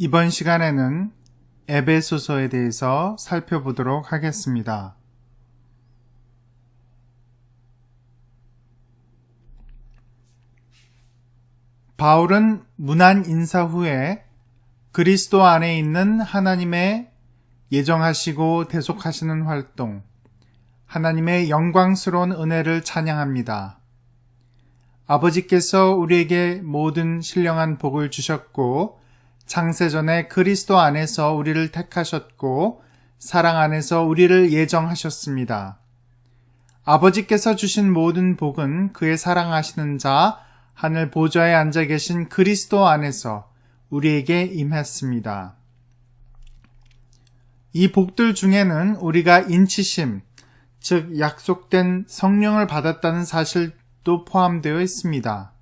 이번 시간에는 에베소서에 대해서 살펴보도록 하겠습니다. 바울은 문안 인사 후에 그리스도 안에 있는 하나님의 예정하시고 대속하시는 활동, 하나님의 영광스러운 은혜를 찬양합니다. 아버지께서 우리에게 모든 신령한 복을 주셨고 창세전에 그리스도 안에서 우리를 택하셨고 사랑 안에서 우리를 예정하셨습니다. 아버지께서 주신 모든 복은 그의 사랑하시는 자 하늘 보좌에 앉아 계신 그리스도 안에서 우리에게 임했습니다. 이 복들 중에는 우리가 인치심, 즉 약속된 성령을 받았다는 사실도 포함되어 있습니다.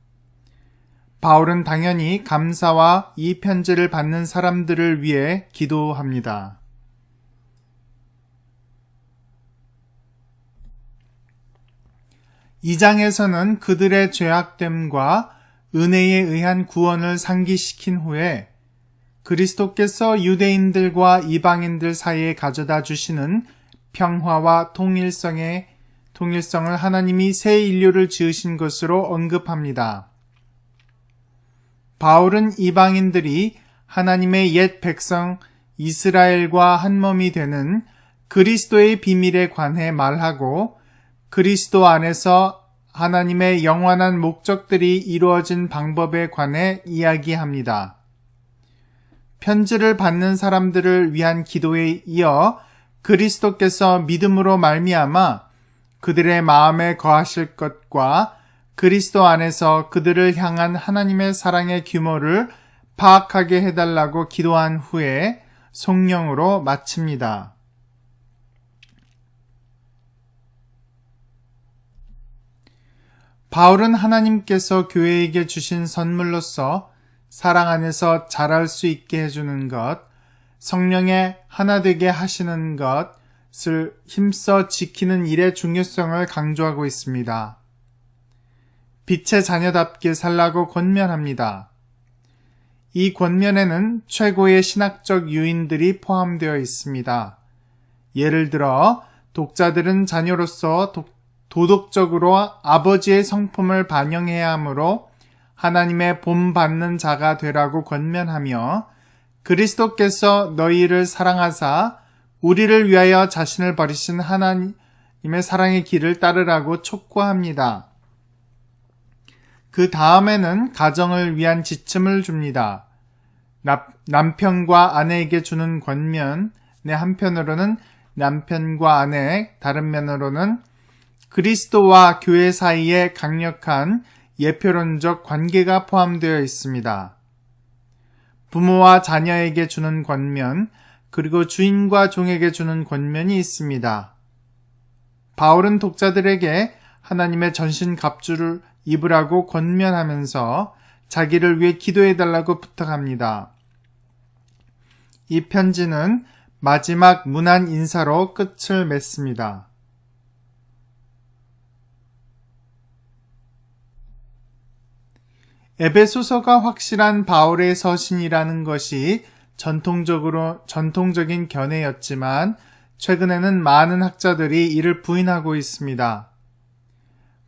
바울은 당연히 감사와 이 편지를 받는 사람들을 위해 기도합니다. 이 장에서는 그들의 죄악됨과 은혜에 의한 구원을 상기시킨 후에 그리스도께서 유대인들과 이방인들 사이에 가져다 주시는 평화와 통일성을 하나님이 새 인류를 지으신 것으로 언급합니다. 바울은 이방인들이 하나님의 옛 백성 이스라엘과 한몸이 되는 그리스도의 비밀에 관해 말하고 그리스도 안에서 하나님의 영원한 목적들이 이루어진 방법에 관해 이야기합니다. 편지를 받는 사람들을 위한 기도에 이어 그리스도께서 믿음으로 말미암아 그들의 마음에 거하실 것과 그리스도 안에서 그들을 향한 하나님의 사랑의 규모를 파악하게 해달라고 기도한 후에 성령으로 마칩니다. 바울은 하나님께서 교회에게 주신 선물로서 사랑 안에서 자랄 수 있게 해주는 것, 성령에 하나 되게 하시는 것을 힘써 지키는 일의 중요성을 강조하고 있습니다. 빛의 자녀답게 살라고 권면합니다. 이 권면에는 최고의 신학적 유인들이 포함되어 있습니다. 예를 들어 독자들은 자녀로서 도덕적으로 아버지의 성품을 반영해야 하므로 하나님의 본받는 자가 되라고 권면하며 그리스도께서 너희를 사랑하사 우리를 위하여 자신을 버리신 하나님의 사랑의 길을 따르라고 촉구합니다. 그 다음에는 가정을 위한 지침을 줍니다. 남편과 아내에게 주는 권면의 한편으로는 남편과 아내, 다른 면으로는 그리스도와 교회 사이에 강력한 예표론적 관계가 포함되어 있습니다. 부모와 자녀에게 주는 권면, 그리고 주인과 종에게 주는 권면이 있습니다. 바울은 독자들에게 하나님의 전신 갑주를 입으라고 권면하면서 자기를 위해 기도해달라고 부탁합니다. 이 편지는 마지막 문안 인사로 끝을 맺습니다. 에베소서가 확실한 바울의 서신이라는 것이 전통적인 견해였지만 최근에는 많은 학자들이 이를 부인하고 있습니다.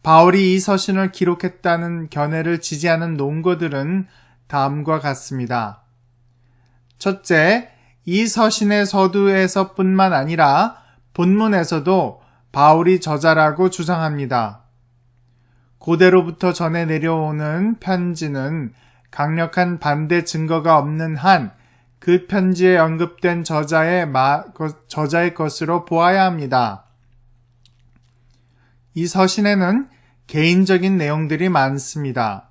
바울이 이 서신을 기록했다는 견해를 지지하는 논거들은 다음과 같습니다. 첫째, 이 서신의 서두에서뿐만 아니라 본문에서도 바울이 저자라고 주장합니다. 고대로부터 전해 내려오는 편지는 강력한 반대 증거가 없는 한 그 편지에 언급된 저자의 것으로 보아야 합니다. 이 서신에는 개인적인 내용들이 많습니다.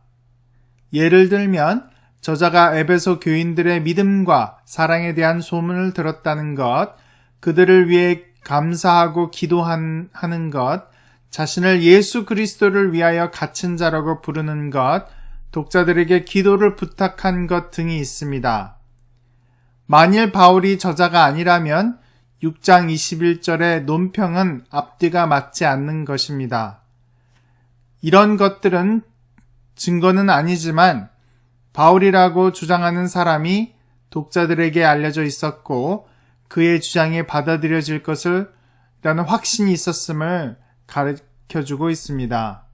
예를 들면 저자가 에베소 교인들의 믿음과 사랑에 대한 소문을 들었다는 것, 그들을 위해 감사하고 기도하는 것, 자신을 예수 그리스도를 위하여 갇힌 자라고 부르는 것, 독자들에게 기도를 부탁한 것 등이 있습니다. 만일 바울이 저자가 아니라면 6장 21절의 논평은 앞뒤가 맞지 않는 것입니다. 이런 것들은 증거는 아니지만 바울이라고 주장하는 사람이 독자들에게 알려져 있었고 그의 주장이 받아들여질 것을 라는 확신이 있었음을 가르쳐주고 있습니다.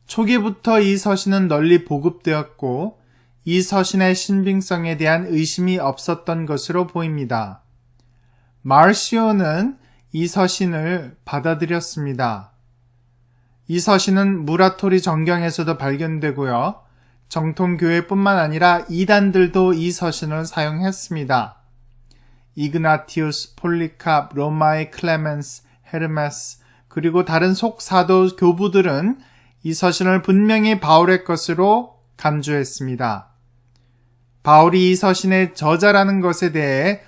초기부터 이 서신은 널리 보급되었고 이 서신의 신빙성에 대한 의심이 없었던 것으로 보입니다. 마르시오는 이 서신을 받아들였습니다. 이 서신은 무라토리 정경에서도 발견되고요. 정통교회뿐만 아니라 이단들도 이 서신을 사용했습니다. 이그나티우스, 폴리캅, 로마의 클레멘스, 헤르메스, 그리고 다른 속사도 교부들은 이 서신을 분명히 바울의 것으로 간주했습니다. 바울이 이 서신의 저자라는 것에 대해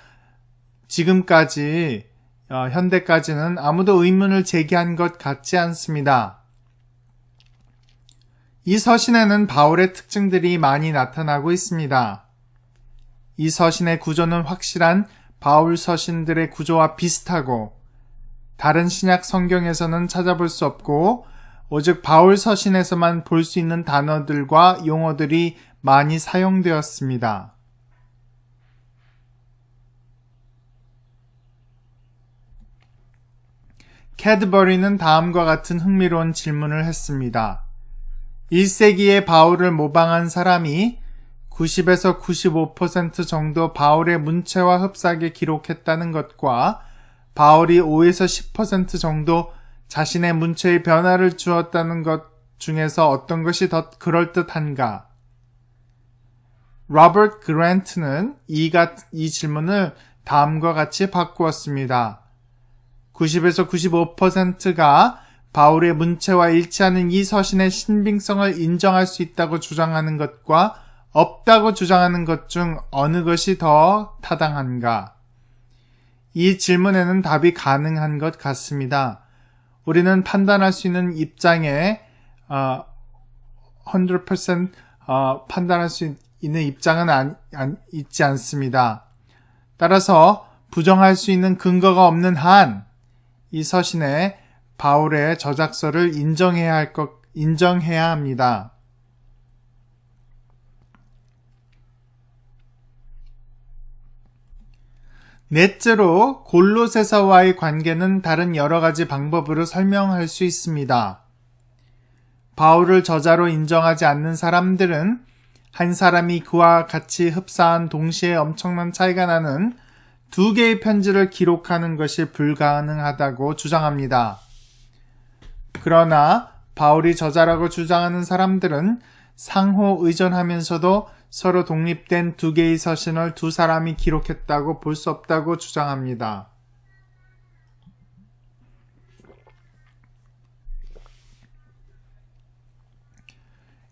지금까지 현대까지는 아무도 의문을 제기한 것 같지 않습니다. 이 서신에는 바울의 특징들이 많이 나타나고 있습니다. 이 서신의 구조는 확실한 바울 서신들의 구조와 비슷하고 다른 신약 성경에서는 찾아볼 수 없고 오직 바울 서신에서만 볼 수 있는 단어들과 용어들이 많이 사용되었습니다. 캐드버리는 다음과 같은 흥미로운 질문을 했습니다. 1세기에 바울을 모방한 사람이 90에서 95% 정도 바울의 문체와 흡사하게 기록했다는 것과 바울이 5에서 10% 정도 자신의 문체에 변화를 주었다는 것 중에서 어떤 것이 더 그럴듯한가? 로버트 그랜트는 이 질문을 다음과 같이 바꾸었습니다. 90에서 95%가 바울의 문체와 일치하는 이 서신의 신빙성을 인정할 수 있다고 주장하는 것과 없다고 주장하는 것 중 어느 것이 더 타당한가? 이 질문에는 답이 가능한 것 같습니다. 우리는 판단할 수 있는 입장에 100% 판단할 수 있는 입장은 있지 않습니다. 따라서 부정할 수 있는 근거가 없는 한 이 서신에 바울의 저작서를 인정해야 합니다. 넷째로 골로새서와의 관계는 다른 여러 가지 방법으로 설명할 수 있습니다. 바울을 저자로 인정하지 않는 사람들은 한 사람이 그와 같이 흡사한 동시에 엄청난 차이가 나는 두 개의 편지를 기록하는 것이 불가능하다고 주장합니다. 그러나 바울이 저자라고 주장하는 사람들은 상호 의존하면서도 서로 독립된 두 개의 서신을 두 사람이 기록했다고 볼 수 없다고 주장합니다.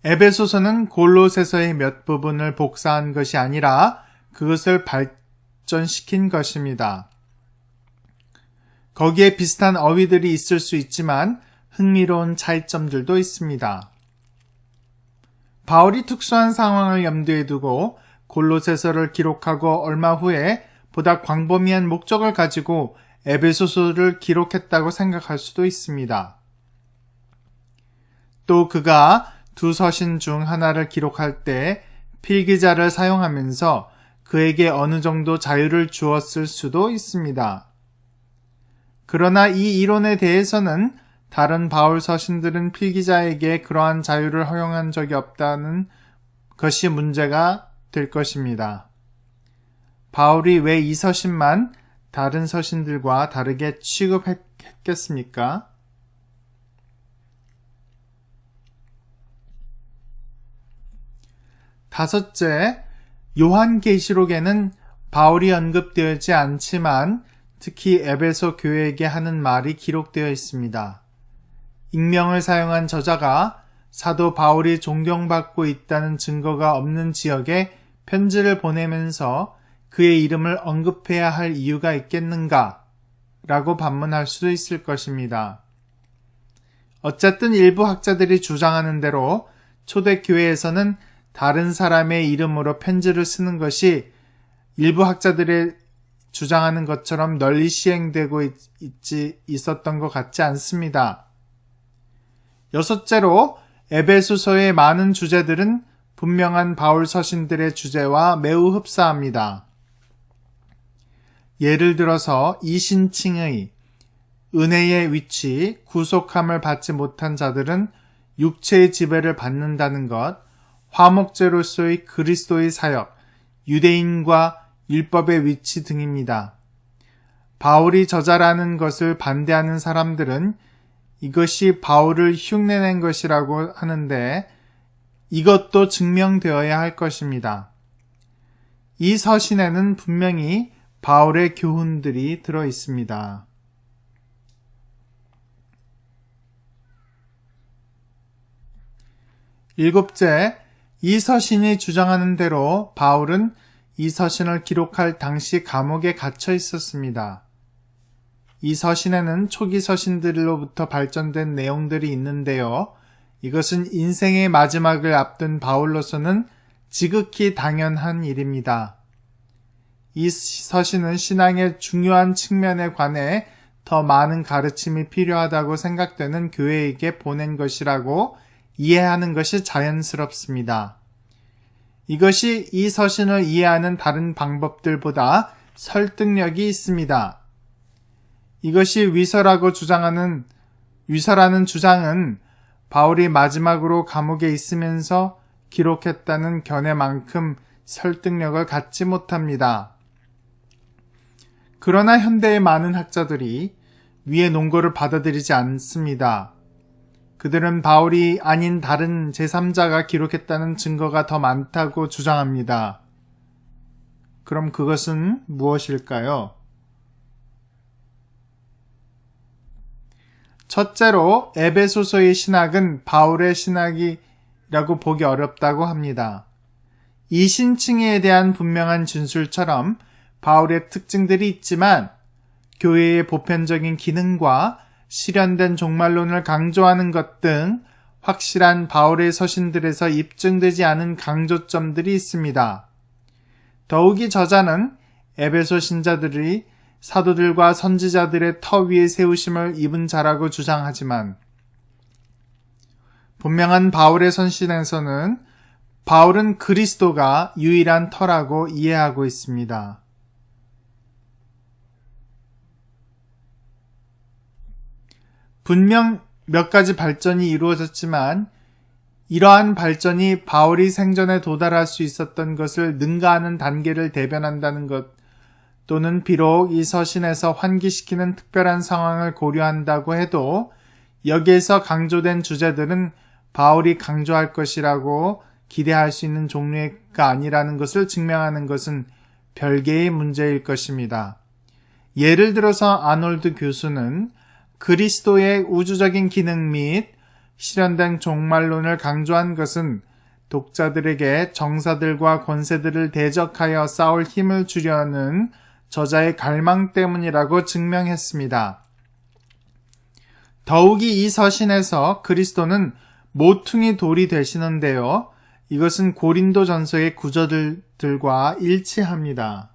에베소서는 골로새서의 몇 부분을 복사한 것이 아니라 그것을 발전시킨 것입니다. 거기에 비슷한 어휘들이 있을 수 있지만 흥미로운 차이점들도 있습니다. 바울이 특수한 상황을 염두에 두고 골로새서를 기록하고 얼마 후에 보다 광범위한 목적을 가지고 에베소서를 기록했다고 생각할 수도 있습니다. 또 그가 두 서신 중 하나를 기록할 때 필기자를 사용하면서 그에게 어느 정도 자유를 주었을 수도 있습니다. 그러나 이 이론에 대해서는 다른 바울 서신들은 필기자에게 그러한 자유를 허용한 적이 없다는 것이 문제가 될 것입니다. 바울이 왜 이 서신만 다른 서신들과 다르게 취급했겠습니까? 다섯째, 요한계시록에는 바울이 언급되지 않지만 특히 에베소 교회에게 하는 말이 기록되어 있습니다. 익명을 사용한 저자가 사도 바울이 존경받고 있다는 증거가 없는 지역에 편지를 보내면서 그의 이름을 언급해야 할 이유가 있겠는가? 라고 반문할 수도 있을 것입니다. 어쨌든 일부 학자들이 주장하는 대로 초대교회에서는 다른 사람의 이름으로 편지를 쓰는 것이 일부 학자들의 주장하는 것처럼 널리 시행되고 있었던 것 같지 않습니다. 여섯째로 에베소서의 많은 주제들은 분명한 바울 서신들의 주제와 매우 흡사합니다. 예를 들어서 이신칭의 은혜의 위치, 구속함을 받지 못한 자들은 육체의 지배를 받는다는 것, 화목제로서의 그리스도의 사역, 유대인과 율법의 위치 등입니다. 바울이 저자라는 것을 반대하는 사람들은 이것이 바울을 흉내낸 것이라고 하는데 이것도 증명되어야 할 것입니다. 이 서신에는 분명히 바울의 교훈들이 들어 있습니다. 일곱째, 이 서신이 주장하는 대로 바울은 이 서신을 기록할 당시 감옥에 갇혀 있었습니다. 이 서신에는 초기 서신들로부터 발전된 내용들이 있는데요. 이것은 인생의 마지막을 앞둔 바울로서는 지극히 당연한 일입니다. 이 서신은 신앙의 중요한 측면에 관해 더 많은 가르침이 필요하다고 생각되는 교회에게 보낸 것이라고 이해하는 것이 자연스럽습니다. 이것이 이 서신을 이해하는 다른 방법들보다 설득력이 있습니다. 이것이 위서라는 주장은 바울이 마지막으로 감옥에 있으면서 기록했다는 견해만큼 설득력을 갖지 못합니다. 그러나 현대의 많은 학자들이 위의 논거를 받아들이지 않습니다. 그들은 바울이 아닌 다른 제3자가 기록했다는 증거가 더 많다고 주장합니다. 그럼 그것은 무엇일까요? 첫째로 에베소서의 신학은 바울의 신학이라고 보기 어렵다고 합니다. 이신칭의에 대한 분명한 진술처럼 바울의 특징들이 있지만 교회의 보편적인 기능과 실현된 종말론을 강조하는 것 등 확실한 바울의 서신들에서 입증되지 않은 강조점들이 있습니다. 더욱이 저자는 에베소 신자들이 사도들과 선지자들의 터 위에 세우심을 입은 자라고 주장하지만 분명한 바울의 서신에서는 바울은 그리스도가 유일한 터라고 이해하고 있습니다. 분명 몇 가지 발전이 이루어졌지만 이러한 발전이 바울이 생전에 도달할 수 있었던 것을 능가하는 단계를 대변한다는 것 또는 비록 이 서신에서 환기시키는 특별한 상황을 고려한다고 해도 여기에서 강조된 주제들은 바울이 강조할 것이라고 기대할 수 있는 종류가 아니라는 것을 증명하는 것은 별개의 문제일 것입니다. 예를 들어서 아놀드 교수는 그리스도의 우주적인 기능 및 실현된 종말론을 강조한 것은 독자들에게 정사들과 권세들을 대적하여 싸울 힘을 주려는 저자의 갈망 때문이라고 증명했습니다. 더욱이 이 서신에서 그리스도는 모퉁이 돌이 되시는데요. 이것은 고린도전서의 구절들과 일치합니다.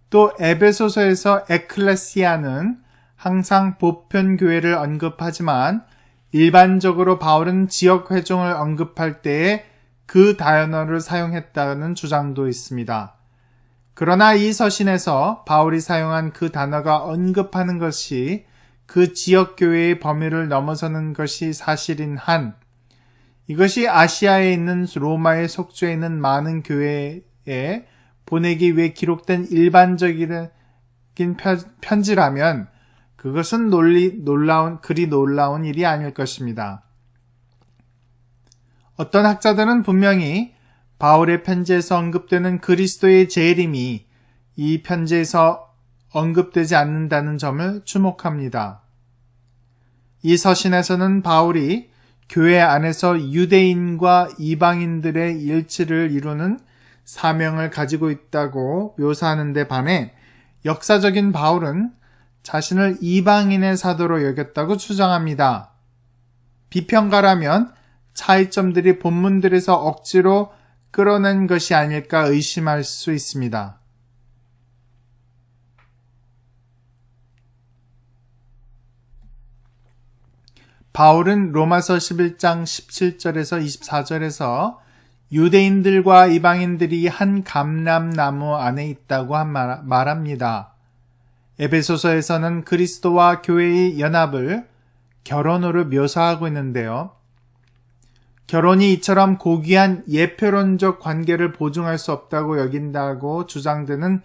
또 에베소서에서 에클레시아는 항상 보편교회를 언급하지만 일반적으로 바울은 지역회종을 언급할 때에 그 단어를 사용했다는 주장도 있습니다. 그러나 이 서신에서 바울이 사용한 그 단어가 언급하는 것이 그 지역교회의 범위를 넘어서는 것이 사실인 한 이것이 아시아에 있는 로마에 속주해 있는 많은 교회에 보내기 위해 기록된 일반적인 편지라면 그것은 그리 놀라운 일이 아닐 것입니다. 어떤 학자들은 분명히 바울의 편지에서 언급되는 그리스도의 재림이 이 편지에서 언급되지 않는다는 점을 주목합니다. 이 서신에서는 바울이 교회 안에서 유대인과 이방인들의 일치를 이루는 사명을 가지고 있다고 묘사하는 데 반해 역사적인 바울은 자신을 이방인의 사도로 여겼다고 주장합니다. 비평가라면 차이점들이 본문들에서 억지로 끌어낸 것이 아닐까 의심할 수 있습니다. 바울은 로마서 11장 17절에서 24절에서 유대인들과 이방인들이 한 감람나무 안에 있다고 말합니다. 에베소서에서는 그리스도와 교회의 연합을 결혼으로 묘사하고 있는데요. 결혼이 이처럼 고귀한 예표론적 관계를 보증할 수 없다고 여긴다고 주장드는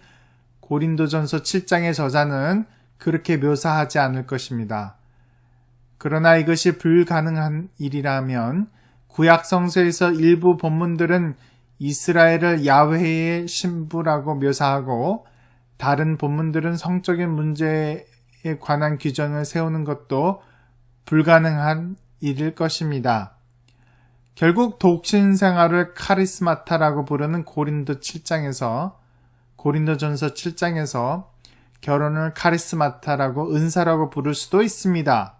고린도전서 7장의 저자는 그렇게 묘사하지 않을 것입니다. 그러나 이것이 불가능한 일이라면 구약 성서에서 일부 본문들은 이스라엘을 야훼의 신부라고 묘사하고 다른 본문들은 성적인 문제에 관한 규정을 세우는 것도 불가능한 일일 것입니다. 결국 독신 생활을 카리스마타라고 부르는 고린도전서 7장에서 결혼을 카리스마타라고 은사라고 부를 수도 있습니다.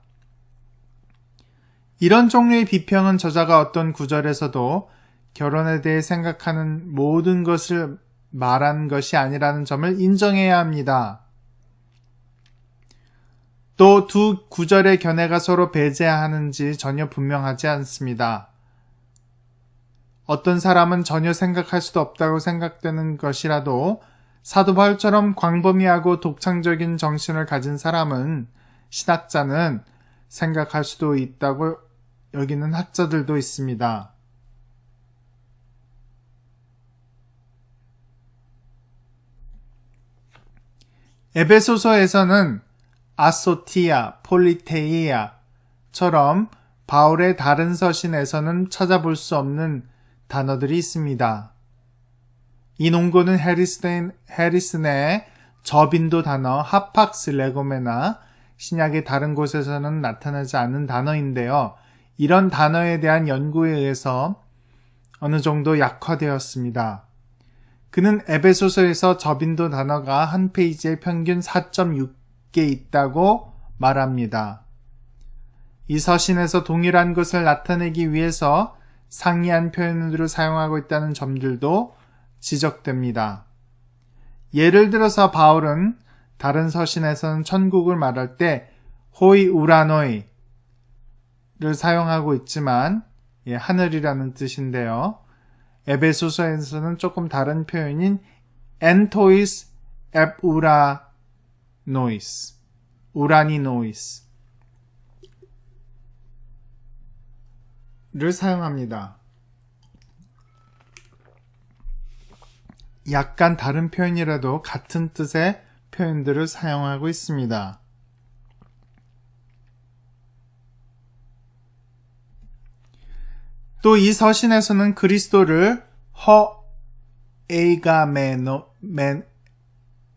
이런 종류의 비평은 저자가 어떤 구절에서도 결혼에 대해 생각하는 모든 것을 말한 것이 아니라는 점을 인정해야 합니다. 또 두 구절의 견해가 서로 배제하는지 전혀 분명하지 않습니다. 어떤 사람은 전혀 생각할 수도 없다고 생각되는 것이라도 사도 바울처럼 광범위하고 독창적인 정신을 가진 사람은, 신학자는 생각할 수도 있다고 여기는 학자들도 있습니다. 에베소서에서는 아소티아, 폴리테이아처럼 바울의 다른 서신에서는 찾아볼 수 없는 단어들이 있습니다. 이 논고는 해리슨의 저빈도 단어 하팍스 레고메나 신약의 다른 곳에서는 나타나지 않는 단어인데요. 이런 단어에 대한 연구에 의해서 어느 정도 약화되었습니다. 그는 에베소서에서 저빈도 단어가 한 페이지에 평균 4.6개 있다고 말합니다. 이 서신에서 동일한 것을 나타내기 위해서 상이한 표현들을 사용하고 있다는 점들도 지적됩니다. 예를 들어서 바울은 다른 서신에서는 천국을 말할 때 호이 우라노이를 사용하고 있지만 하늘이라는 뜻인데요. 에베소서에서는 조금 다른 표현인 엔토이스 앱우라노이스, 우라니노이스 를 사용합니다. 약간 다른 표현이라도 같은 뜻의 표현들을 사용하고 있습니다. 또 이 서신에서는 그리스도를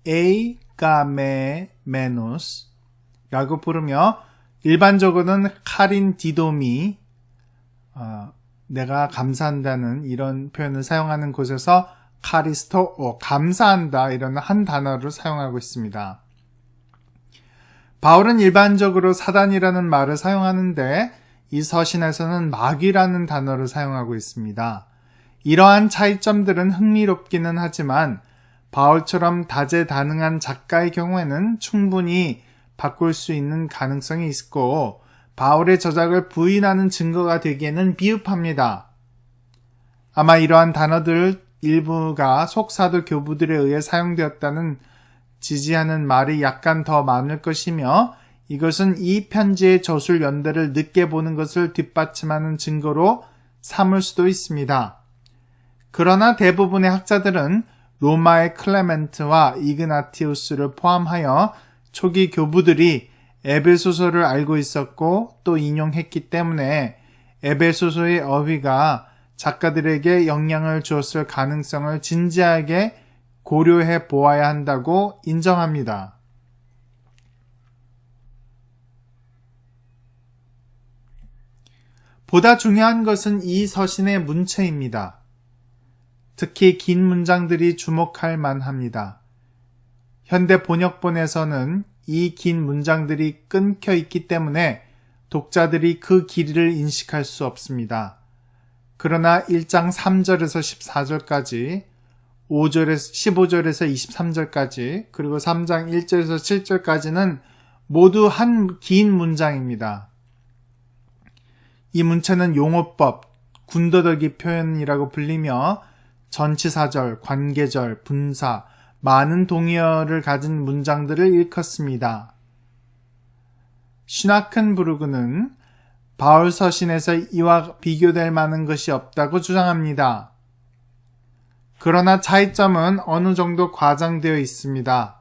에이가메노스라고 부르며 일반적으로는 카린 디도미, 내가 감사한다는 이런 표현을 사용하는 곳에서 카리스토, 감사한다 이런 한 단어를 사용하고 있습니다. 바울은 일반적으로 사단이라는 말을 사용하는데 이 서신에서는 마귀라는 단어를 사용하고 있습니다. 이러한 차이점들은 흥미롭기는 하지만 바울처럼 다재다능한 작가의 경우에는 충분히 바꿀 수 있는 가능성이 있고 바울의 저작을 부인하는 증거가 되기에는 미흡합니다. 아마 이러한 단어들 일부가 속사도 교부들에 의해 사용되었다는 지지하는 말이 약간 더 많을 것이며 이것은 이 편지의 저술 연대를 늦게 보는 것을 뒷받침하는 증거로 삼을 수도 있습니다. 그러나 대부분의 학자들은 로마의 클레멘트와 이그나티우스를 포함하여 초기 교부들이 에베소서를 알고 있었고 또 인용했기 때문에 에베소서의 어휘가 작가들에게 영향을 주었을 가능성을 진지하게 고려해 보아야 한다고 인정합니다. 보다 중요한 것은 이 서신의 문체입니다. 특히 긴 문장들이 주목할 만합니다. 현대 번역본에서는 이 긴 문장들이 끊겨 있기 때문에 독자들이 그 길이를 인식할 수 없습니다. 그러나 1장 3절에서 14절까지, 15절에서 23절까지, 그리고 3장 1절에서 7절까지는 모두 한 긴 문장입니다. 이 문체는 용어법, 군더더기 표현이라고 불리며 전치사절, 관계절, 분사, 많은 동의어를 가진 문장들을 일컫습니다. 슈나큰부르크는 바울 서신에서 이와 비교될 만한 것이 없다고 주장합니다. 그러나 차이점은 어느 정도 과장되어 있습니다.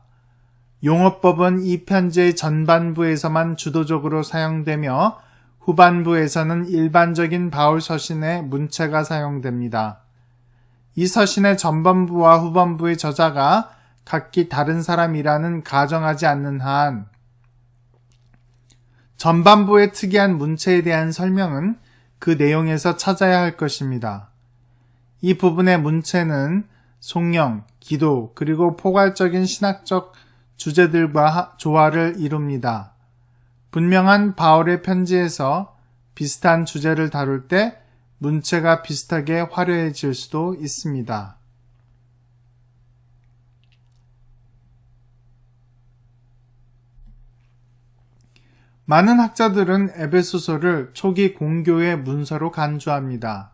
용어법은 이 편지의 전반부에서만 주도적으로 사용되며 후반부에서는 일반적인 바울 서신의 문체가 사용됩니다. 이 서신의 전반부와 후반부의 저자가 각기 다른 사람이라는 가정하지 않는 한 전반부의 특이한 문체에 대한 설명은 그 내용에서 찾아야 할 것입니다. 이 부분의 문체는 송영, 기도, 그리고 포괄적인 신학적 주제들과 조화를 이룹니다. 분명한 바울의 편지에서 비슷한 주제를 다룰 때 문체가 비슷하게 화려해질 수도 있습니다. 많은 학자들은 에베소서를 초기 공교의 문서로 간주합니다.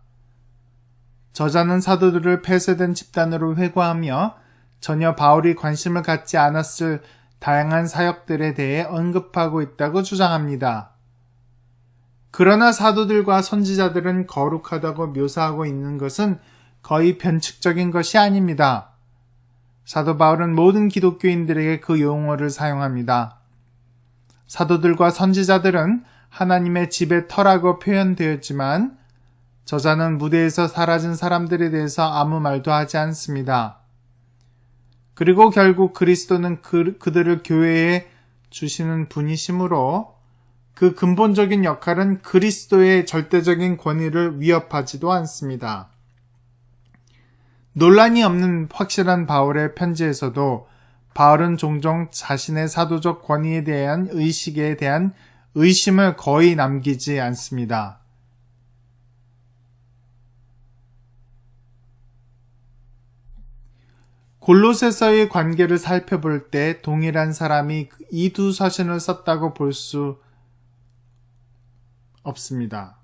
저자는 사도들을 폐쇄된 집단으로 회고하며 전혀 바울이 관심을 갖지 않았을 다양한 사역들에 대해 언급하고 있다고 주장합니다. 그러나 사도들과 선지자들은 거룩하다고 묘사하고 있는 것은 거의 변칙적인 것이 아닙니다. 사도 바울은 모든 기독교인들에게 그 용어를 사용합니다. 사도들과 선지자들은 하나님의 집의 터라고 표현되었지만 저자는 무대에서 사라진 사람들에 대해서 아무 말도 하지 않습니다. 그리고 결국 그리스도는 그들을 교회에 주시는 분이시므로 그 근본적인 역할은 그리스도의 절대적인 권위를 위협하지도 않습니다. 논란이 없는 확실한 바울의 편지에서도 바울은 종종 자신의 사도적 권위에 대한 의식에 대한 의심을 거의 남기지 않습니다. 골로새서의 관계를 살펴볼 때 동일한 사람이 이 두 서신을 썼다고 볼 수 없습니다.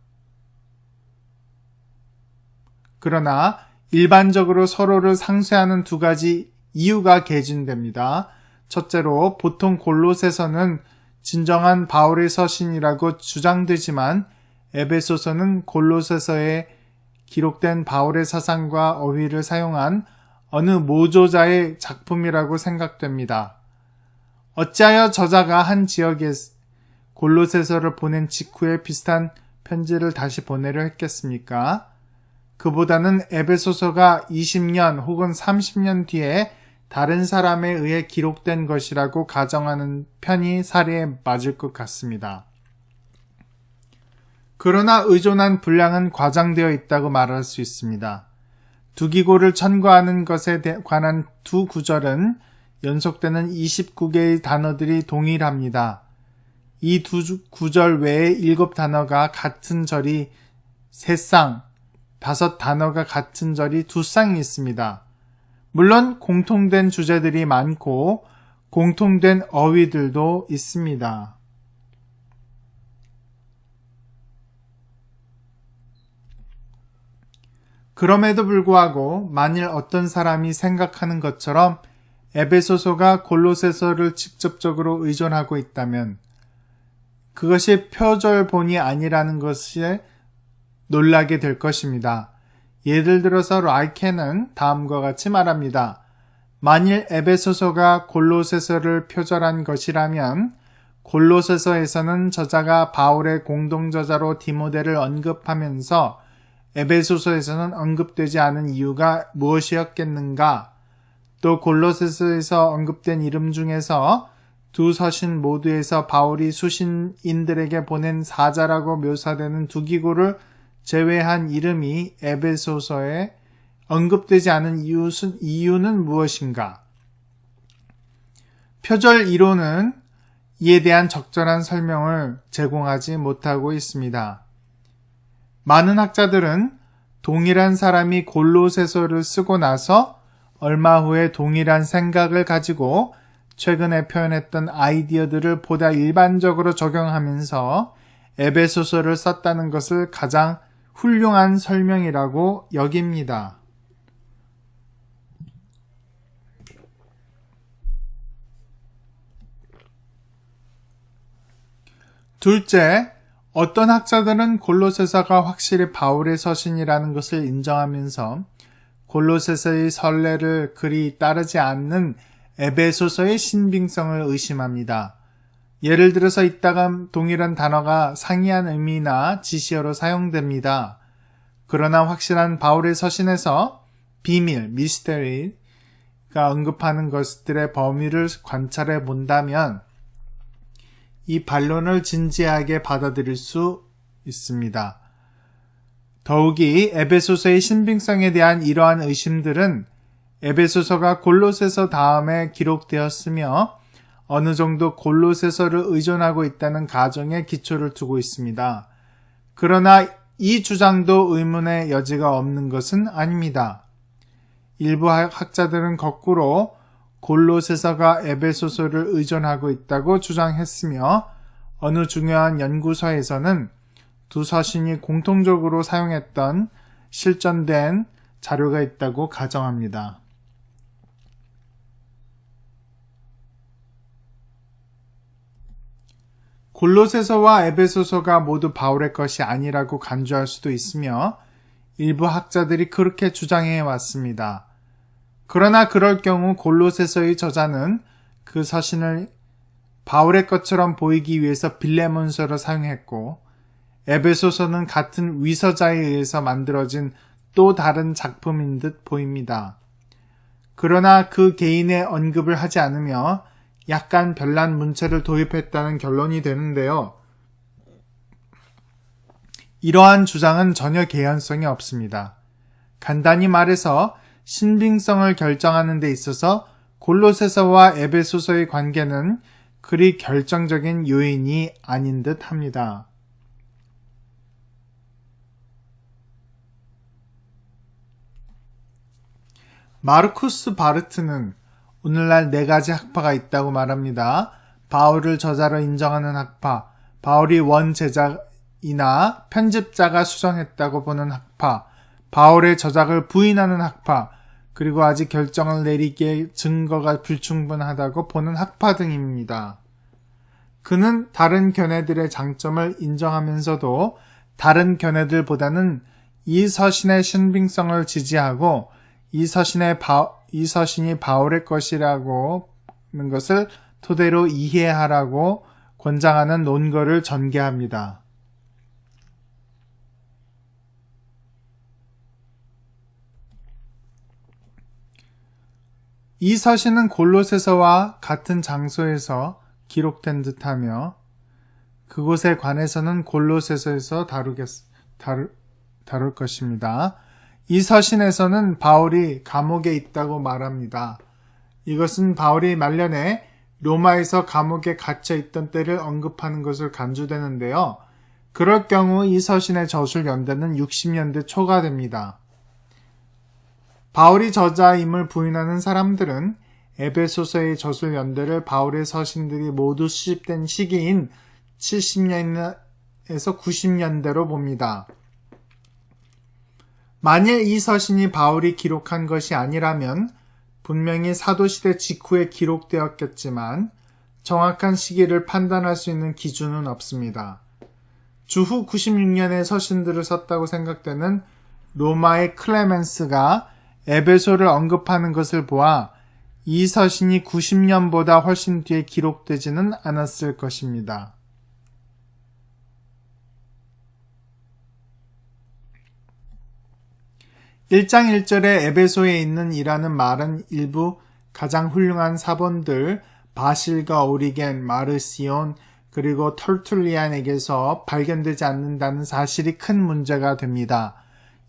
그러나 일반적으로 서로를 상쇄하는 두 가지 이유가 개진됩니다. 첫째로 보통 골로새서는 진정한 바울의 서신이라고 주장되지만 에베소서는 골로새서에 기록된 바울의 사상과 어휘를 사용한 어느 모조자의 작품이라고 생각됩니다. 어찌하여 저자가 한 지역에 골로새서를 보낸 직후에 비슷한 편지를 다시 보내려 했겠습니까? 그보다는 에베소서가 20년 혹은 30년 뒤에 다른 사람에 의해 기록된 것이라고 가정하는 편이 사례에 맞을 것 같습니다. 그러나 의존한 분량은 과장되어 있다고 말할 수 있습니다. 두 기고를 첨가하는 것에 관한 두 구절은 연속되는 29개의 단어들이 동일합니다. 이 두 구절 외에 7단어가 같은 절이 3쌍, 5단어가 같은 절이 2쌍이 있습니다. 물론 공통된 주제들이 많고 공통된 어휘들도 있습니다. 그럼에도 불구하고 만일 어떤 사람이 생각하는 것처럼 에베소서가 골로새서를 직접적으로 의존하고 있다면 그것이 표절본이 아니라는 것에 놀라게 될 것입니다. 예를 들어서 라이케는 다음과 같이 말합니다. 만일 에베소서가 골로새서를 표절한 것이라면 골로새서에서는 저자가 바울의 공동저자로 디모데를 언급하면서 에베소서에서는 언급되지 않은 이유가 무엇이었겠는가? 또 골로새서에서 언급된 이름 중에서 두 서신 모두에서 바울이 수신인들에게 보낸 사자라고 묘사되는 두 기고를 제외한 이름이 에베소서에 언급되지 않은 이유는 무엇인가? 표절 이론은 이에 대한 적절한 설명을 제공하지 못하고 있습니다. 많은 학자들은 동일한 사람이 골로새서를 쓰고 나서 얼마 후에 동일한 생각을 가지고 최근에 표현했던 아이디어들을 보다 일반적으로 적용하면서 에베소서를 썼다는 것을 가장 훌륭한 설명이라고 여깁니다. 둘째, 어떤 학자들은 골로새서가 확실히 바울의 서신이라는 것을 인정하면서 골로새서의 선례를 그리 따르지 않는 에베소서의 신빙성을 의심합니다. 예를 들어서 이따금 동일한 단어가 상이한 의미나 지시어로 사용됩니다. 그러나 확실한 바울의 서신에서 비밀, 미스터리가 언급하는 것들의 범위를 관찰해 본다면 이 반론을 진지하게 받아들일 수 있습니다. 더욱이 에베소서의 신빙성에 대한 이러한 의심들은 에베소서가 골로새서 다음에 기록되었으며 어느 정도 골로새서를 의존하고 있다는 가정에 기초를 두고 있습니다. 그러나 이 주장도 의문의 여지가 없는 것은 아닙니다. 일부 학자들은 거꾸로 골로새서가 에베소서를 의존하고 있다고 주장했으며 어느 중요한 연구서에서는 두 서신이 공통적으로 사용했던 실전된 자료가 있다고 가정합니다. 골로새서와 에베소서가 모두 바울의 것이 아니라고 간주할 수도 있으며 일부 학자들이 그렇게 주장해 왔습니다. 그러나 그럴 경우 골로새서의 저자는 그 서신을 바울의 것처럼 보이기 위해서 빌레몬서를 사용했고 에베소서는 같은 위서자에 의해서 만들어진 또 다른 작품인 듯 보입니다. 그러나 그 개인의 언급을 하지 않으며 약간 별난 문체를 도입했다는 결론이 되는데요. 이러한 주장은 전혀 개연성이 없습니다. 간단히 말해서 신빙성을 결정하는 데 있어서 골로새서와 에베소서의 관계는 그리 결정적인 요인이 아닌 듯 합니다. 마르쿠스 바르트는 오늘날 4가지 학파가 있다고 말합니다. 바울을 저자로 인정하는 학파, 바울이 원제자이나 편집자가 수정했다고 보는 학파, 바울의 저작을 부인하는 학파, 그리고 아직 결정을 내리기에 증거가 불충분하다고 보는 학파 등입니다. 그는 다른 견해들의 장점을 인정하면서도 다른 견해들보다는 이 서신의 신빙성을 지지하고 이 서신이 바울의 것이라고 하는 것을 토대로 이해하라고 권장하는 논거를 전개합니다. 이 서신은 골로새서와 같은 장소에서 기록된 듯하며 그곳에 관해서는 골로새서에서 다룰 것입니다. 이 서신에서는 바울이 감옥에 있다고 말합니다. 이것은 바울이 말년에 로마에서 감옥에 갇혀 있던 때를 언급하는 것을 간주되는데요. 그럴 경우 이 서신의 저술 연대는 60년대 초가 됩니다. 바울이 저자임을 부인하는 사람들은 에베소서의 저술 연대를 바울의 서신들이 모두 수집된 시기인 70년에서 90년대로 봅니다. 만일 이 서신이 바울이 기록한 것이 아니라면 분명히 사도시대 직후에 기록되었겠지만 정확한 시기를 판단할 수 있는 기준은 없습니다. 주후 96년에 서신들을 썼다고 생각되는 로마의 클레멘스가 에베소를 언급하는 것을 보아 이 서신이 90년보다 훨씬 뒤에 기록되지는 않았을 것입니다. (1장 1절에) 에베소에 있는 이라는 말은 일부 가장 훌륭한 사본들 바실과 오리겐, 마르시온, 그리고 털툴리안에게서 발견되지 않는다는 사실이 큰 문제가 됩니다.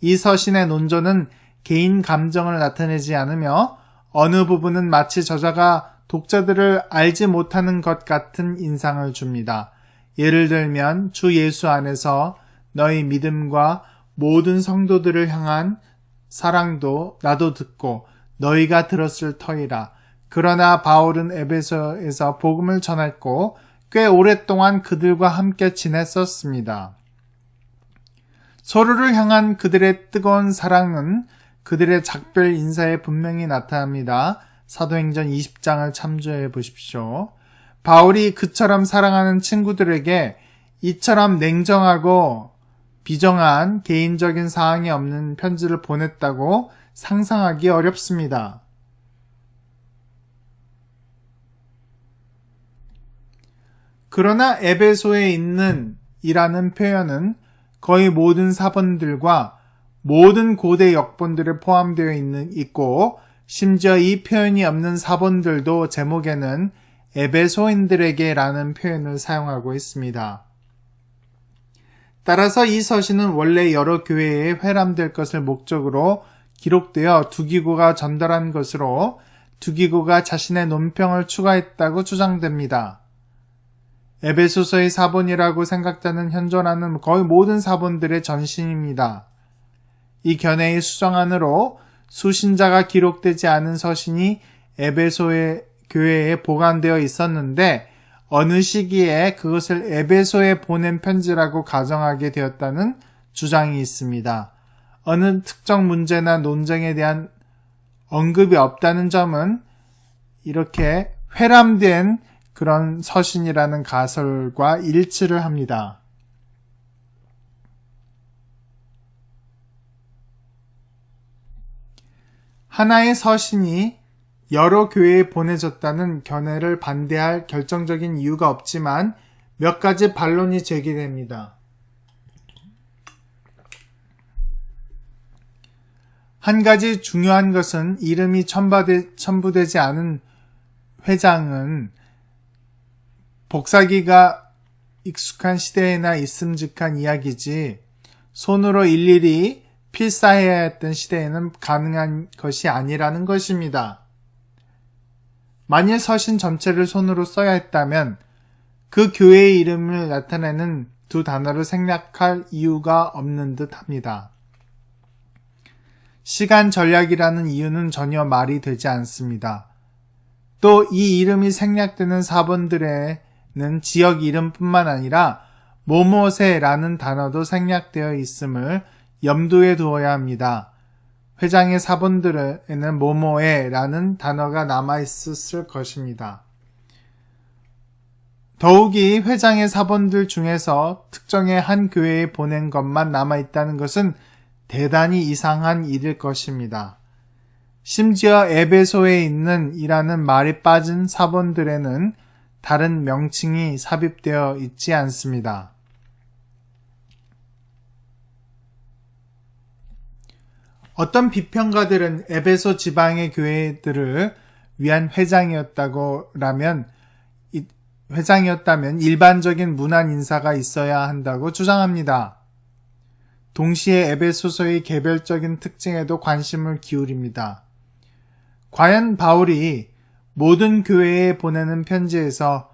이 서신의 논조는 개인 감정을 나타내지 않으며 어느 부분은 마치 저자가 독자들을 알지 못하는 것 같은 인상을 줍니다. 예를 들면 주 예수 안에서 너희 믿음과 모든 성도들을 향한 사랑도 나도 듣고 너희가 들었을 터이라. 그러나 바울은 에베소에서 복음을 전했고 꽤 오랫동안 그들과 함께 지냈었습니다. 서로를 향한 그들의 뜨거운 사랑은 그들의 작별 인사에 분명히 나타납니다. 사도행전 20장을 참조해 보십시오. 바울이 그처럼 사랑하는 친구들에게 이처럼 냉정하고 비정한 개인적인 사항이 없는 편지를 보냈다고 상상하기 어렵습니다. 그러나 에베소에 있는 이라는 표현은 거의 모든 사본들과 모든 고대 역본들에 포함되어 있고 심지어 이 표현이 없는 사본들도 제목에는 에베소인들에게 라는 표현을 사용하고 있습니다. 따라서 이 서신은 원래 여러 교회에 회람될 것을 목적으로 기록되어 두기고가 전달한 것으로 두기고가 자신의 논평을 추가했다고 주장됩니다. 에베소서의 사본이라고 생각되는 현존하는 거의 모든 사본들의 전신입니다. 이 견해의 수정안으로 수신자가 기록되지 않은 서신이 에베소의 교회에 보관되어 있었는데 어느 시기에 그것을 에베소에 보낸 편지라고 가정하게 되었다는 주장이 있습니다. 어느 특정 문제나 논쟁에 대한 언급이 없다는 점은 이렇게 회람된 그런 서신이라는 가설과 일치를 합니다. 하나의 서신이 여러 교회에 보내졌다는 견해를 반대할 결정적인 이유가 없지만 몇 가지 반론이 제기됩니다. 한 가지 중요한 것은 이름이 첨부되지 않은 회장은 복사기가 익숙한 시대에나 있음직한 이야기지 손으로 일일이 필사해야 했던 시대에는 가능한 것이 아니라는 것입니다. 만일 서신 전체를 손으로 써야 했다면 그 교회의 이름을 나타내는 두 단어를 생략할 이유가 없는 듯 합니다. 시간 전략이라는 이유는 전혀 말이 되지 않습니다. 또 이 이름이 생략되는 사본들에는 지역 이름뿐만 아니라 모모세라는 단어도 생략되어 있음을 염두에 두어야 합니다. 회장의 사본들에는 모모에라는 단어가 남아있었을 것입니다. 더욱이 회장의 사본들 중에서 특정의 한 교회에 보낸 것만 남아있다는 것은 대단히 이상한 일일 것입니다. 심지어 에베소에 있는 이라는 말이 빠진 사본들에는 다른 명칭이 삽입되어 있지 않습니다. 어떤 비평가들은 에베소 지방의 교회들을 위한 회장이었다면 일반적인 문안 인사가 있어야 한다고 주장합니다. 동시에 에베소서의 개별적인 특징에도 관심을 기울입니다. 과연 바울이 모든 교회에 보내는 편지에서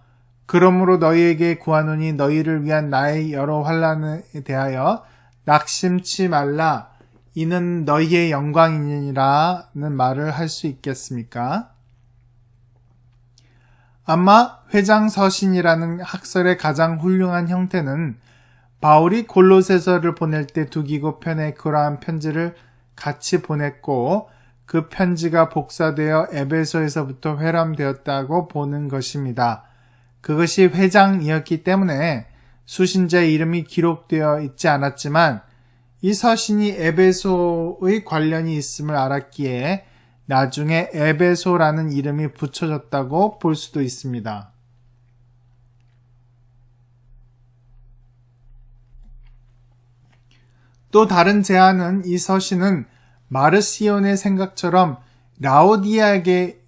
그러므로 너희에게 구하노니 너희를 위한 나의 여러 환난에 대하여 낙심치 말라 이는 너희의 영광이니라는 말을 할 수 있겠습니까? 아마 회장서신이라는 학설의 가장 훌륭한 형태는 바울이 골로새서를 보낼 때 두기고 편에 그러한 편지를 같이 보냈고 그 편지가 복사되어 에베소에서부터 회람되었다고 보는 것입니다. 그것이 회장이었기 때문에 수신자의 이름이 기록되어 있지 않았지만 이 서신이 에베소의 관련이 있음을 알았기에 나중에 에베소라는 이름이 붙여졌다고 볼 수도 있습니다. 또 다른 제안은 이 서신은 마르시온의 생각처럼 라오디게아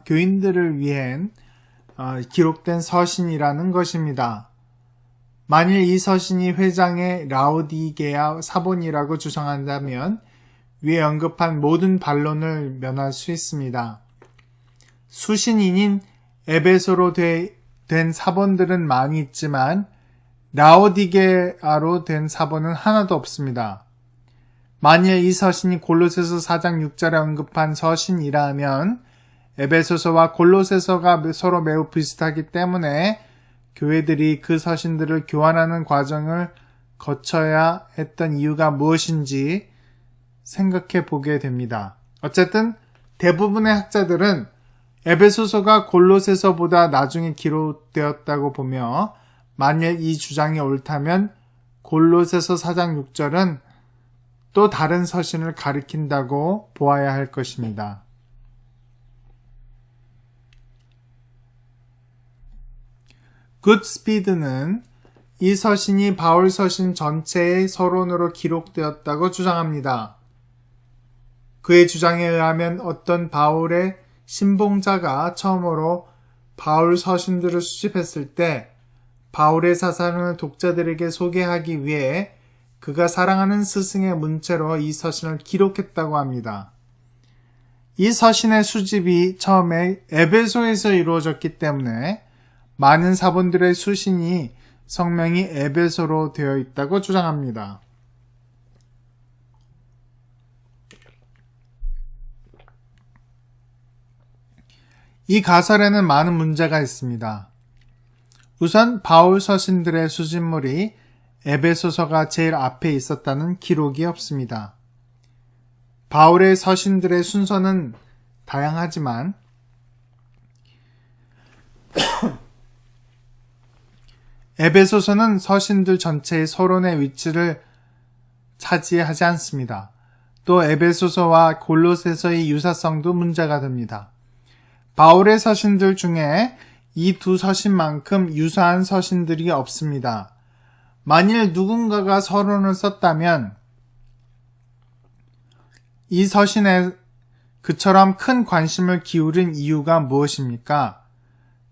교인들을 위한 기록된 서신이라는 것입니다. 만일 이 서신이 회장의 라오디게아 사본이라고 주장한다면 위에 언급한 모든 반론을 면할 수 있습니다. 수신인인 에베소로 된 사본들은 많이 있지만 라오디게아로 된 사본은 하나도 없습니다. 만일 이 서신이 골로새서 4장 6절에 언급한 서신이라면 에베소서와 골로새서가 서로 매우 비슷하기 때문에 교회들이 그 서신들을 교환하는 과정을 거쳐야 했던 이유가 무엇인지 생각해 보게 됩니다. 어쨌든 대부분의 학자들은 에베소서가 골로새서보다 나중에 기록되었다고 보며 만일 이 주장이 옳다면 골로새서 4장 6절은 또 다른 서신을 가리킨다고 보아야 할 것입니다. 굿스피드는 이 서신이 바울 서신 전체의 서론으로 기록되었다고 주장합니다. 그의 주장에 의하면 어떤 바울의 신봉자가 처음으로 바울 서신들을 수집했을 때 바울의 사상을 독자들에게 소개하기 위해 그가 사랑하는 스승의 문체로 이 서신을 기록했다고 합니다. 이 서신의 수집이 처음에 에베소에서 이루어졌기 때문에 많은 사본들의 수신이 성명이 에베소로 되어 있다고 주장합니다. 이 가설에는 많은 문제가 있습니다. 우선 바울 서신들의 수집물이 에베소서가 제일 앞에 있었다는 기록이 없습니다. 바울의 서신들의 순서는 다양하지만 에베소서는 서신들 전체의 서론의 위치를 차지하지 않습니다. 또 에베소서와 골로새서의 유사성도 문제가 됩니다. 바울의 서신들 중에 이 두 서신만큼 유사한 서신들이 없습니다. 만일 누군가가 서론을 썼다면 이 서신에 그처럼 큰 관심을 기울인 이유가 무엇입니까?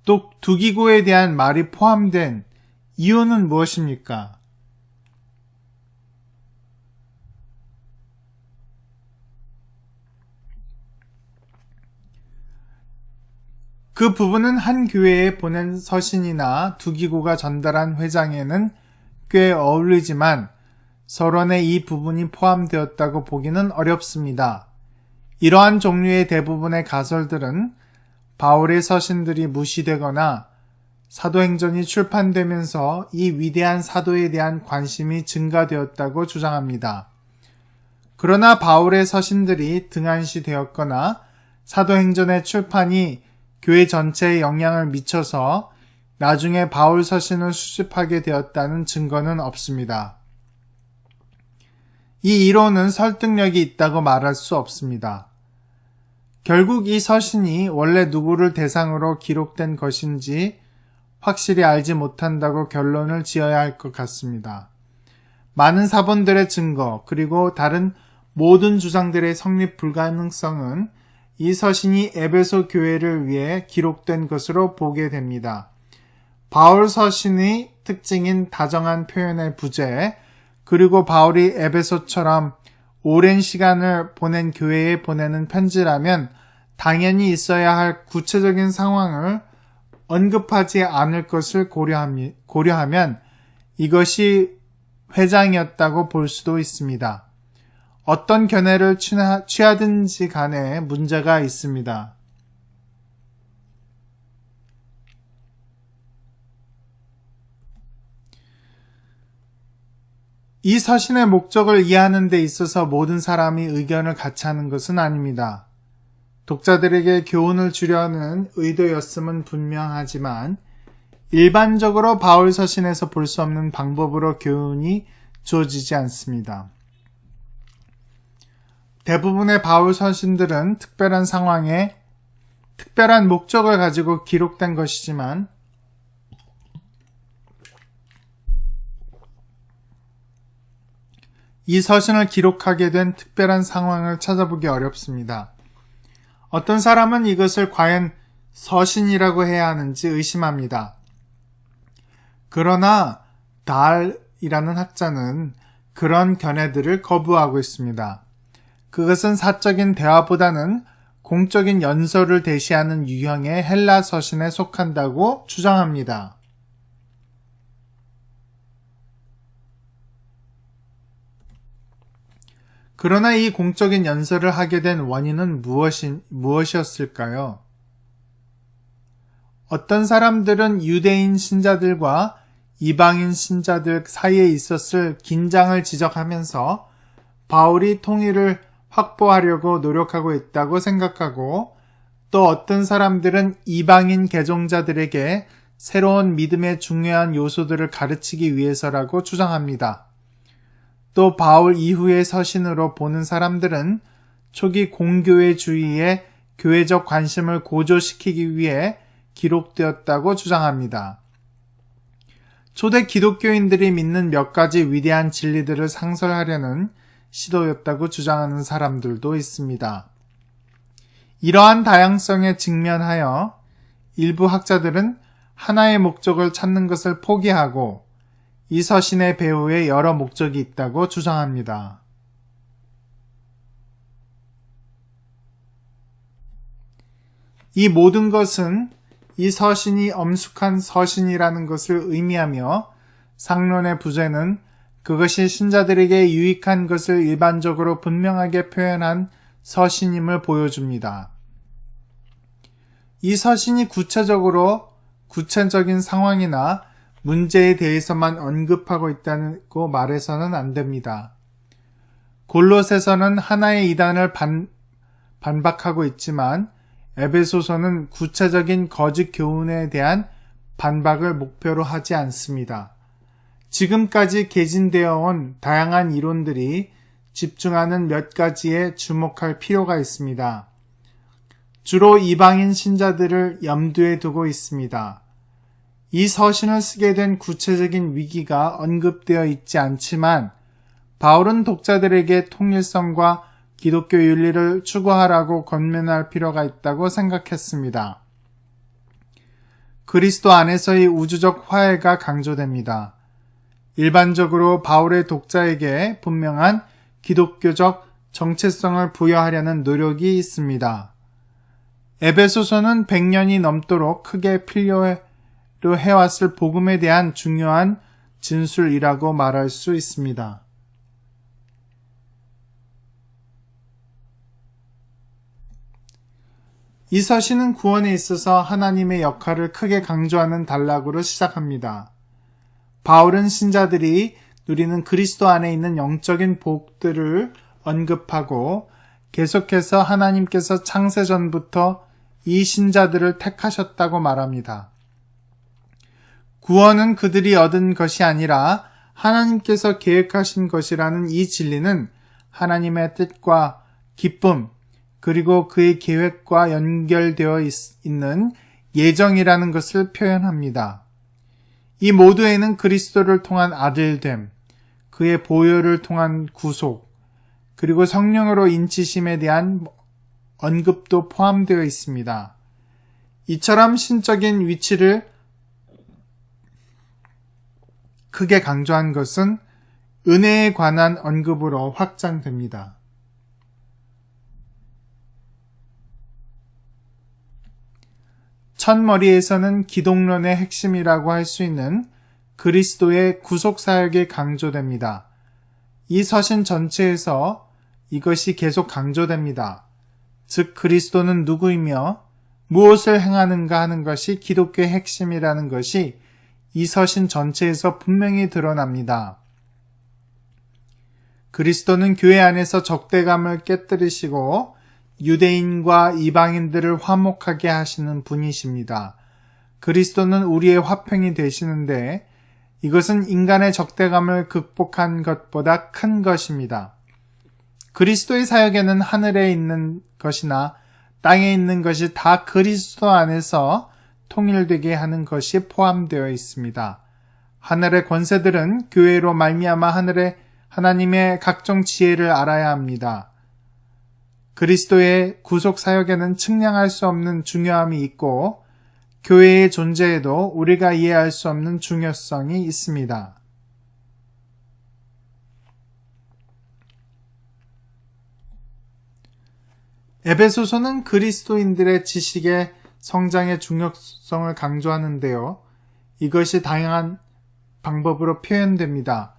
또 두기고에 대한 말이 포함된 이유는 무엇입니까? 그 부분은 한 교회에 보낸 서신이나 두기고가 전달한 회장에는 꽤 어울리지만 서론에 이 부분이 포함되었다고 보기는 어렵습니다. 이러한 종류의 대부분의 가설들은 바울의 서신들이 무시되거나 사도행전이 출판되면서 이 위대한 사도에 대한 관심이 증가되었다고 주장합니다. 그러나 바울의 서신들이 등한시되었거나 사도행전의 출판이 교회 전체에 영향을 미쳐서 나중에 바울 서신을 수집하게 되었다는 증거는 없습니다. 이 이론은 설득력이 있다고 말할 수 없습니다. 결국 이 서신이 원래 누구를 대상으로 기록된 것인지 확실히 알지 못한다고 결론을 지어야 할 것 같습니다. 많은 사본들의 증거 그리고 다른 모든 주장들의 성립 불가능성은 이 서신이 에베소 교회를 위해 기록된 것으로 보게 됩니다. 바울 서신의 특징인 다정한 표현의 부재, 그리고 바울이 에베소처럼 오랜 시간을 보낸 교회에 보내는 편지라면 당연히 있어야 할 구체적인 상황을 언급하지 않을 것을 고려하면 이것이 회장이었다고 볼 수도 있습니다. 어떤 견해를 취하든지 간에 문제가 있습니다. 이 서신의 목적을 이해하는 데 있어서 모든 사람이 의견을 같이 하는 것은 아닙니다. 독자들에게 교훈을 주려는 의도였음은 분명하지만 일반적으로 바울 서신에서 볼 수 없는 방법으로 교훈이 주어지지 않습니다. 대부분의 바울 서신들은 특별한 상황에 특별한 목적을 가지고 기록된 것이지만 이 서신을 기록하게 된 특별한 상황을 찾아보기 어렵습니다. 어떤 사람은 이것을 과연 서신이라고 해야 하는지 의심합니다. 그러나 달이라는 학자는 그런 견해들을 거부하고 있습니다. 그것은 사적인 대화보다는 공적인 연설을 대시하는 유형의 헬라 서신에 속한다고 주장합니다. 그러나 이 공적인 연설을 하게 된 원인은 무엇이었을까요? 어떤 사람들은 유대인 신자들과 이방인 신자들 사이에 있었을 긴장을 지적하면서 바울이 통일을 확보하려고 노력하고 있다고 생각하고, 또 어떤 사람들은 이방인 개종자들에게 새로운 믿음의 중요한 요소들을 가르치기 위해서라고 주장합니다. 또 바울 이후의 서신으로 보는 사람들은 초기 공교회주의에 교회적 관심을 고조시키기 위해 기록되었다고 주장합니다. 초대 기독교인들이 믿는 몇 가지 위대한 진리들을 상설하려는 시도였다고 주장하는 사람들도 있습니다. 이러한 다양성에 직면하여 일부 학자들은 하나의 목적을 찾는 것을 포기하고 이 서신의 배후에 여러 목적이 있다고 주장합니다. 이 모든 것은 이 서신이 엄숙한 서신이라는 것을 의미하며, 상론의 부제는 그것이 신자들에게 유익한 것을 일반적으로 분명하게 표현한 서신임을 보여줍니다. 이 서신이 구체적인 상황이나 문제에 대해서만 언급하고 있다고 말해서는 안 됩니다. 골로새서는 하나의 이단을 반박하고 있지만 에베소서는 구체적인 거짓 교훈에 대한 반박을 목표로 하지 않습니다. 지금까지 개진되어 온 다양한 이론들이 집중하는 몇 가지에 주목할 필요가 있습니다. 주로 이방인 신자들을 염두에 두고 있습니다. 이 서신을 쓰게 된 구체적인 위기가 언급되어 있지 않지만 바울은 독자들에게 통일성과 기독교 윤리를 추구하라고 권면할 필요가 있다고 생각했습니다. 그리스도 안에서의 우주적 화해가 강조됩니다. 일반적으로 바울의 독자에게 분명한 기독교적 정체성을 부여하려는 노력이 있습니다. 에베소서는 100년이 넘도록 크게 필요로 해왔을 복음에 대한 중요한 진술이라고 말할 수 있습니다. 이 서신은 구원에 있어서 하나님의 역할을 크게 강조하는 단락으로 시작합니다. 바울은 신자들이 누리는 그리스도 안에 있는 영적인 복들을 언급하고 계속해서 하나님께서 창세전부터 이 신자들을 택하셨다고 말합니다. 구원은 그들이 얻은 것이 아니라 하나님께서 계획하신 것이라는 이 진리는 하나님의 뜻과 기쁨, 그리고 그의 계획과 연결되어 있는 예정이라는 것을 표현합니다. 이 모두에는 그리스도를 통한 아들됨, 그의 보혈을 통한 구속, 그리고 성령으로 인치심에 대한 언급도 포함되어 있습니다. 이처럼 신적인 위치를 크게 강조한 것은 은혜에 관한 언급으로 확장됩니다. 첫머리에서는 기독론의 핵심이라고 할 수 있는 그리스도의 구속사역이 강조됩니다. 이 서신 전체에서 이것이 계속 강조됩니다. 즉 그리스도는 누구이며 무엇을 행하는가 하는 것이 기독교의 핵심이라는 것이 이 서신 전체에서 분명히 드러납니다. 그리스도는 교회 안에서 적대감을 깨뜨리시고 유대인과 이방인들을 화목하게 하시는 분이십니다. 그리스도는 우리의 화평이 되시는데 이것은 인간의 적대감을 극복한 것보다 큰 것입니다. 그리스도의 사역에는 하늘에 있는 것이나 땅에 있는 것이 다 그리스도 안에서 통일되게 하는 것이 포함되어 있습니다. 하늘의 권세들은 교회로 말미암아 하나님의 각종 지혜를 알아야 합니다. 그리스도의 구속 사역에는 측량할 수 없는 중요함이 있고 교회의 존재에도 우리가 이해할 수 없는 중요성이 있습니다. 에베소서는 그리스도인들의 지식의 성장의 중요성을 강조하는데요. 이것이 다양한 방법으로 표현됩니다.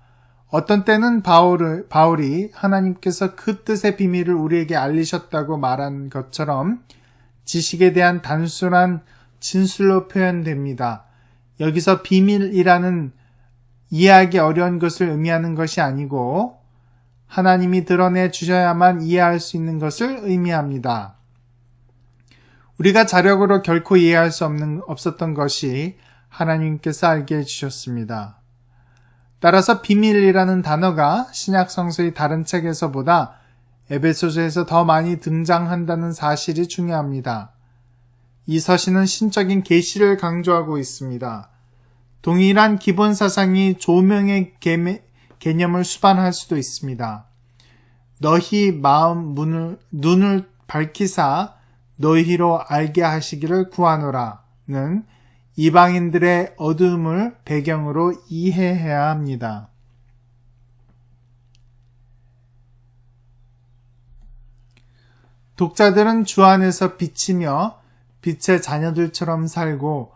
어떤 때는 바울이 하나님께서 그 뜻의 비밀을 우리에게 알리셨다고 말한 것처럼 지식에 대한 단순한 진술로 표현됩니다. 여기서 비밀이라는 이해하기 어려운 것을 의미하는 것이 아니고 하나님이 드러내 주셔야만 이해할 수 있는 것을 의미합니다. 우리가 자력으로 결코 이해할 수 없었던 것이 하나님께서 알게 해주셨습니다. 따라서 비밀이라는 단어가 신약 성서의 다른 책에서보다 에베소서에서 더 많이 등장한다는 사실이 중요합니다. 이 서신은 신적인 계시를 강조하고 있습니다. 동일한 기본 사상이 조명의 개념을 수반할 수도 있습니다. 너희 마음 눈을 밝히사 너희로 알게 하시기를 구하노라는 이방인들의 어두움을 배경으로 이해해야 합니다. 독자들은 주 안에서 비치며 빛의 자녀들처럼 살고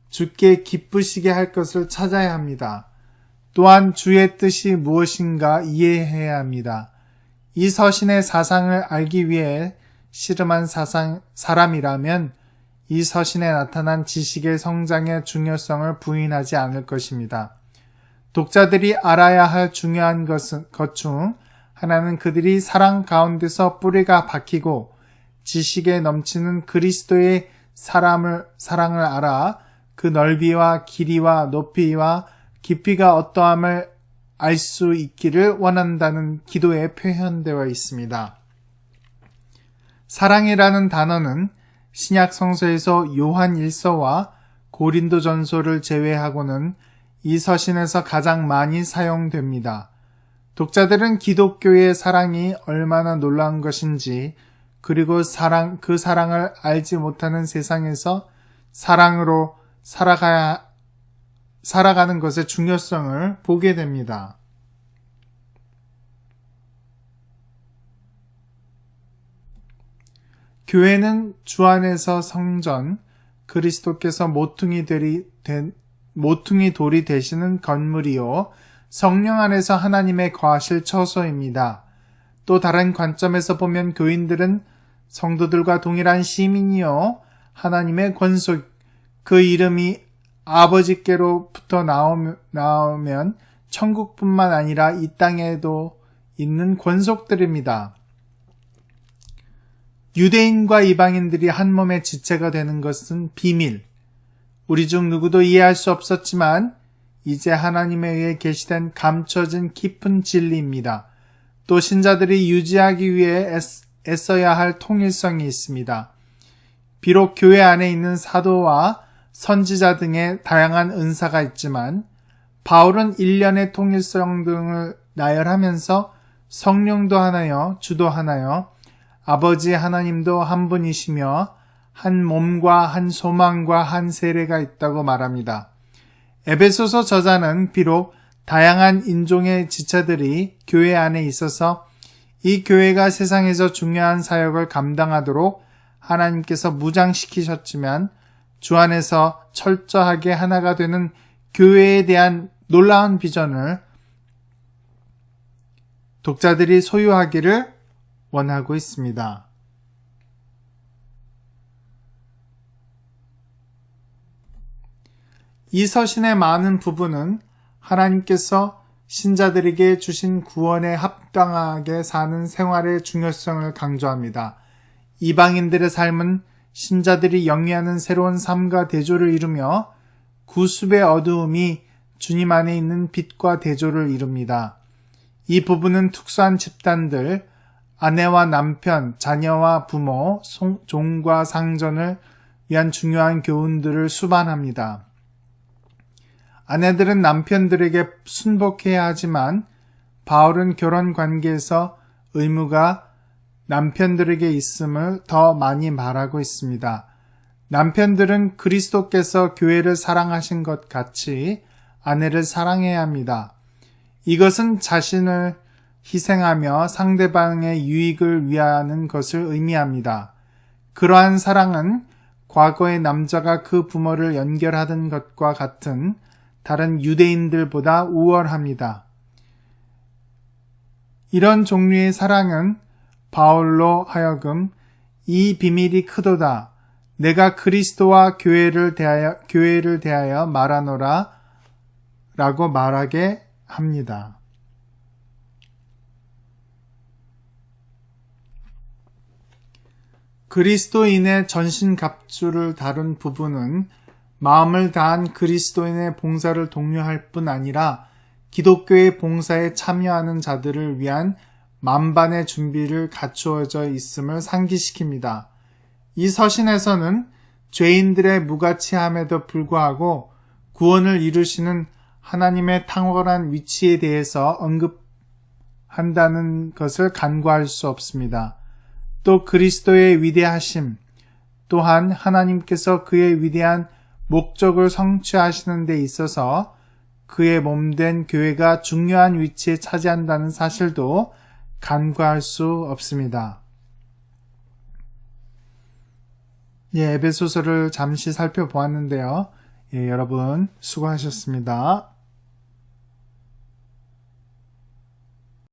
주께 기쁘시게 할 것을 찾아야 합니다. 또한 주의 뜻이 무엇인가 이해해야 합니다. 이 서신의 사상을 알기 위해 씨름한 사람이라면 이 서신에 나타난 지식의 성장의 중요성을 부인하지 않을 것입니다. 독자들이 알아야 할 중요한 것 중 하나는 그들이 사랑 가운데서 뿌리가 박히고 지식에 넘치는 그리스도의 사랑을 알아 그 넓이와 길이와 높이와 깊이가 어떠함을 알 수 있기를 원한다는 기도에 표현되어 있습니다. 사랑이라는 단어는 신약 성서에서 요한 1서와 고린도 전서를 제외하고는 이 서신에서 가장 많이 사용됩니다. 독자들은 기독교의 사랑이 얼마나 놀라운 것인지 그리고 그 사랑을 알지 못하는 세상에서 사랑으로 살아가는 것의 중요성을 보게 됩니다. 교회는 주 안에서 성전, 그리스도께서 모퉁이 돌이 되시는 건물이요, 성령 안에서 하나님의 거하실 처소입니다. 또 다른 관점에서 보면 교인들은 성도들과 동일한 시민이요, 하나님의 권속, 그 이름이 아버지께로부터 나오면 천국뿐만 아니라 이 땅에도 있는 권속들입니다. 유대인과 이방인들이 한 몸의 지체가 되는 것은 비밀. 우리 중 누구도 이해할 수 없었지만 이제 하나님에 의해 계시된 감춰진 깊은 진리입니다. 또 신자들이 유지하기 위해 애써야 할 통일성이 있습니다. 비록 교회 안에 있는 사도와 선지자 등의 다양한 은사가 있지만 바울은 일련의 통일성 등을 나열하면서 성령도 하나요, 주도 하나요, 아버지 하나님도 한 분이시며 한 몸과 한 소망과 한 세례가 있다고 말합니다. 에베소서 저자는 비록 다양한 인종의 지체들이 교회 안에 있어서 이 교회가 세상에서 중요한 사역을 감당하도록 하나님께서 무장시키셨지만 주 안에서 철저하게 하나가 되는 교회에 대한 놀라운 비전을 독자들이 소유하기를 원하고 있습니다. 이 서신의 많은 부분은 하나님께서 신자들에게 주신 구원에 합당하게 사는 생활의 중요성을 강조합니다. 이방인들의 삶은 신자들이 영위하는 새로운 삶과 대조를 이루며 구습의 어두움이 주님 안에 있는 빛과 대조를 이룹니다. 이 부분은 특수한 집단들, 아내와 남편, 자녀와 부모, 종과 상전을 위한 중요한 교훈들을 수반합니다. 아내들은 남편들에게 순복해야 하지만 바울은 결혼 관계에서 의무가 남편들에게 있음을 더 많이 말하고 있습니다. 남편들은 그리스도께서 교회를 사랑하신 것 같이 아내를 사랑해야 합니다. 이것은 자신을 희생하며 상대방의 유익을 위하는 것을 의미합니다. 그러한 사랑은 과거의 남자가 그 부모를 연결하던 것과 같은 다른 유대인들보다 우월합니다. 이런 종류의 사랑은 바울로 하여금 이 비밀이 크도다, 내가 그리스도와 교회를 대하여 말하노라 라고 말하게 합니다. 그리스도인의 전신갑주를 다룬 부분은 마음을 다한 그리스도인의 봉사를 독려할 뿐 아니라 기독교의 봉사에 참여하는 자들을 위한 만반의 준비를 갖추어져 있음을 상기시킵니다. 이 서신에서는 죄인들의 무가치함에도 불구하고 구원을 이루시는 하나님의 탁월한 위치에 대해서 언급한다는 것을 간과할 수 없습니다. 또 그리스도의 위대하심, 또한 하나님께서 그의 위대한 목적을 성취하시는 데 있어서 그의 몸된 교회가 중요한 위치에 차지한다는 사실도 간과할 수 없습니다. 에베소서를 잠시 살펴보았는데요. 여러분 수고하셨습니다.